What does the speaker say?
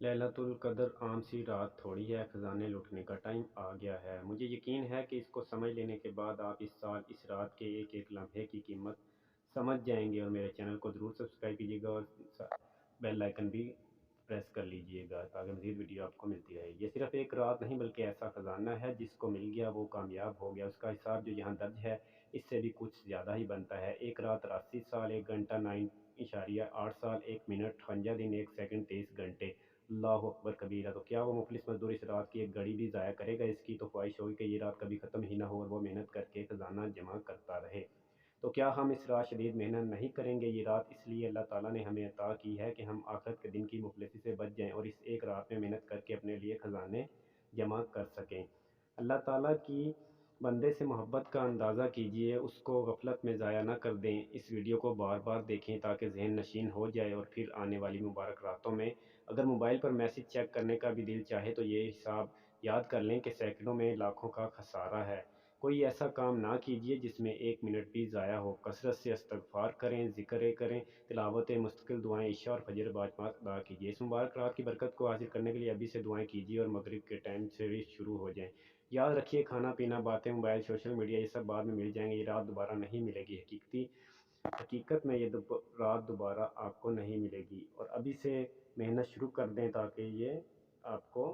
ليلۃ القدر عام سی رات تھوڑی ہے، خزانے لوٹنے کا ٹائم آ گیا ہے۔ مجھے یقین ہے کہ اس کو سمجھ لینے کے بعد آپ اس سال اس رات کے ایک ایک لمحے کی قیمت سمجھ جائیں گے، اور میرے چینل کو ضرور سبسکرائب کیجیے گا اور بیل آئکن بھی پریس کر لیجیے گا تاکہ مزید ویڈیو آپ کو ملتی رہے۔ یہ صرف ایک رات نہیں بلکہ ایسا خزانہ ہے جس کو مل گیا وہ کامیاب ہو گیا۔ اس کا حساب جو یہاں درج ہے اس سے بھی کچھ زیادہ ہی بنتا ہے۔ ایک رات 83 سال، 1 گھنٹہ 9.8 سال، 1 منٹ 58 دن، 1 سیکنڈ 23 گھنٹے۔ اللہ اکبر کبیرہ! تو کیا وہ مفلس مزدور اس رات کی ایک گھڑی بھی ضائع کرے گا؟ اس کی تو خواہش ہوگی کہ یہ رات کبھی ختم ہی نہ ہو اور وہ محنت کر کے خزانہ جمع کرتا رہے۔ تو کیا ہم اس رات شدید محنت نہیں کریں گے؟ یہ رات اس لیے اللہ تعالیٰ نے ہمیں عطا کی ہے کہ ہم آخرت کے دن کی مفلسی سے بچ جائیں اور اس ایک رات میں محنت کر کے اپنے لیے خزانے جمع کر سکیں۔ اللہ تعالیٰ کی بندے سے محبت کا اندازہ کیجئے، اس کو غفلت میں ضائع نہ کر دیں۔ اس ویڈیو کو بار بار دیکھیں تاکہ ذہن نشین ہو جائے اور پھر آنے والی مبارک راتوں میں اگر موبائل پر میسج چیک کرنے کا بھی دل چاہے تو یہ حساب یاد کر لیں کہ سینکڑوں میں لاکھوں کا خسارہ ہے۔ کوئی ایسا کام نہ کیجیے جس میں 1 منٹ بھی ضائع ہو۔ کثرت سے استغفار کریں، ذکر کریں، تلاوت مستقل دعائیں عشاء اور فجر باجماعت ادا کیجیے۔ اس مبارک رات کی برکت کو حاصل کرنے کے لیے ابھی سے دعائیں کیجیے اور مغرب کے ٹائم سے بھی شروع ہو جائیں۔ یاد رکھیے، کھانا پینا، باتیں، موبائل، سوشل میڈیا، یہ سب بعد میں مل جائیں گے، یہ رات دوبارہ نہیں ملے گی۔ حقیقت میں یہ رات دوبارہ آپ کو نہیں ملے گی، اور ابھی سے محنت شروع کر دیں تاکہ یہ آپ کو